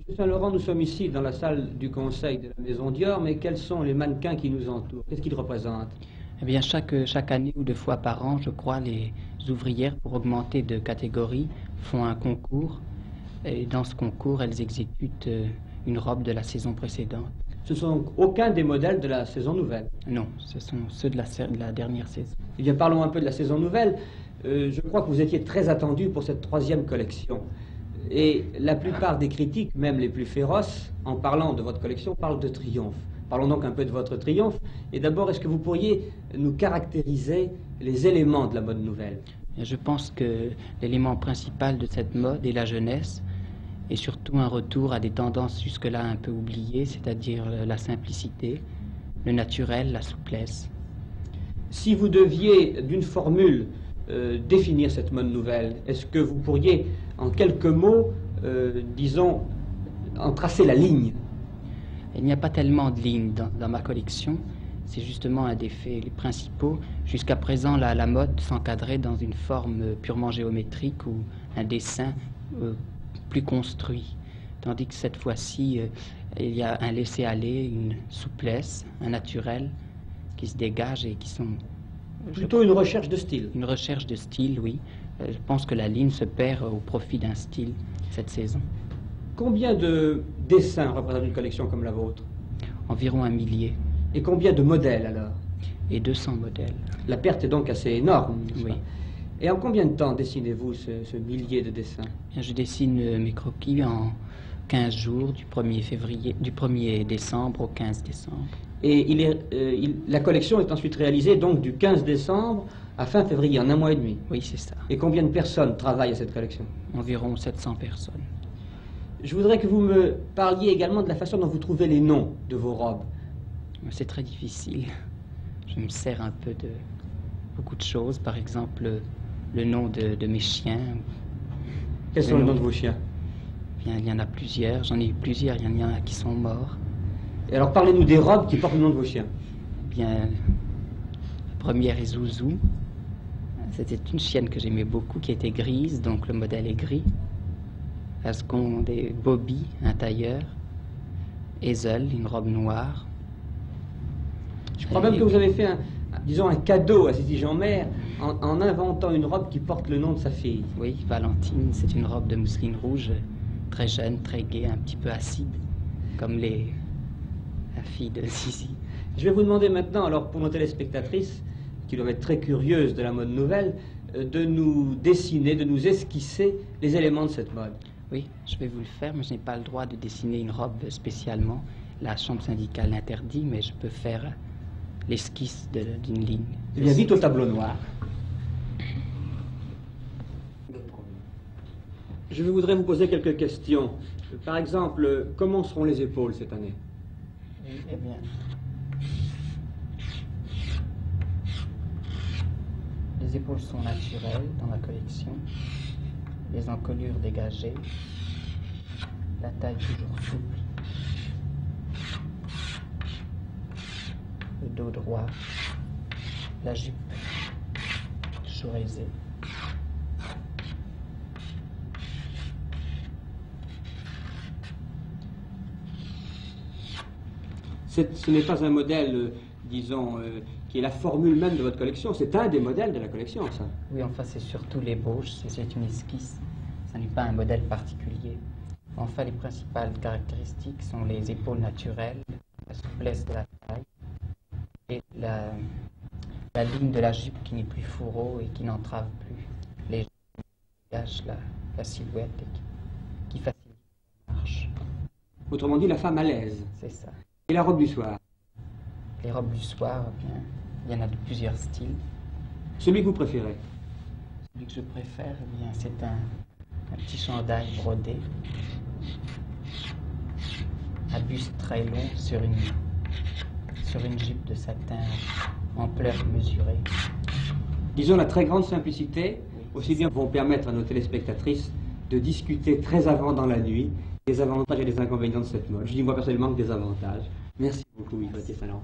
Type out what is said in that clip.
Monsieur Saint-Laurent, nous sommes ici dans la salle du conseil de la Maison Dior, mais quels sont les mannequins qui nous entourent? Qu'est-ce qu'ils représentent? Eh bien, chaque année ou 2 fois par an, je crois, les ouvrières, pour augmenter de catégorie, font un concours. Et dans ce concours, elles exécutent une robe de la saison précédente. Ce ne sont donc aucun des modèles de la saison nouvelle? Non, ce sont ceux de la dernière saison. Eh bien, parlons un peu de la saison nouvelle. Je crois que vous étiez très attendu pour cette 3e collection. Et la plupart des critiques, même les plus féroces, en parlant de votre collection, parlent de triomphe. Parlons donc un peu de votre triomphe. Et d'abord, est-ce que vous pourriez nous caractériser les éléments de la mode nouvelle? Je pense que l'élément principal de cette mode est la jeunesse, et surtout un retour à des tendances jusque-là un peu oubliées, c'est-à-dire la simplicité, le naturel, la souplesse. Si vous deviez, d'une formule, définir cette mode nouvelle, est-ce que vous pourriez, en quelques mots, disons, en tracer la ligne? Il n'y a pas tellement de lignes dans ma collection, c'est justement un des faits les principaux. Jusqu'à présent, la mode s'encadrait dans une forme purement géométrique ou un dessin plus construit, tandis que cette fois-ci, il y a un laisser-aller, une souplesse, un naturel qui se dégage et qui sont... Plutôt une recherche de style. Une recherche de style, oui. Je pense que la ligne se perd au profit d'un style cette saison. Combien de dessins représentent une collection comme la vôtre? Environ 1 millier. Et combien de modèles alors? Et 200 modèles. La perte est donc assez énorme. Oui. Et en combien de temps dessinez-vous ce millier de dessins? Je dessine mes croquis en 15 jours, du 1er décembre au 15 décembre. Et la collection est ensuite réalisée donc du 15 décembre à fin février, en 1 mois et demi? Oui, c'est ça. Et combien de personnes travaillent à cette collection? Environ 700 personnes. Je voudrais que vous me parliez également de la façon dont vous trouvez les noms de vos robes. C'est très difficile. Je me sers un peu de beaucoup de choses, par exemple le nom de mes chiens. Quels sont les noms de vos chiens? Bien, il y en a plusieurs, j'en ai eu plusieurs, il y en a qui sont morts. Et alors parlez-nous des robes qui portent le nom de vos chiens. Bien, la première est Zouzou. C'était une chienne que j'aimais beaucoup, qui était grise, donc le modèle est gris. La seconde est Bobby, un tailleur. Hazel, une robe noire. Je crois même que vous avez fait un cadeau à Sidi Jean-Mère en inventant une robe qui porte le nom de sa fille. Oui, Valentine, c'est une robe de mousseline rouge, très jeune, très gaie, un petit peu acide, comme la fille de Zizi. Je vais vous demander maintenant, alors pour nos téléspectatrices, qui doivent être très curieuses de la mode nouvelle, de nous dessiner, de nous esquisser les éléments de cette mode. Oui, je vais vous le faire, mais je n'ai pas le droit de dessiner une robe spécialement. La chambre syndicale l'interdit, mais je peux faire l'esquisse d'une ligne. Eh bien, vite au tableau noir. Je voudrais vous poser quelques questions. Par exemple, comment seront les épaules cette année? Eh bien, les épaules sont naturelles dans ma collection, les encolures dégagées, la taille toujours souple, le dos droit, la jupe toujours aisée. Ce n'est pas un modèle, disons, qui est la formule même de votre collection, c'est un des modèles de la collection, ça. Oui, enfin, c'est surtout l'ébauche, c'est une esquisse, ça n'est pas un modèle particulier. Enfin, les principales caractéristiques sont les épaules naturelles, la souplesse de la taille et la ligne de la jupe qui n'est plus fourreau et qui n'entrave plus les jambes, qui dégage la silhouette et qui facilite la marche. Autrement dit, la femme à l'aise. C'est ça. Et la robe du soir? Les robes du soir, eh bien, il y en a de plusieurs styles. Celui que vous préférez? Celui que je préfère, eh bien, c'est un petit chandail brodé, à buste très long sur une jupe de satin ampleur mesurée. Disons, la très grande simplicité, aussi bien vont permettre à nos téléspectatrices de discuter très avant dans la nuit des avantages et des inconvénients de cette mode. Je dis moi personnellement que des avantages. Merci beaucoup, Yves Saint-Laurent.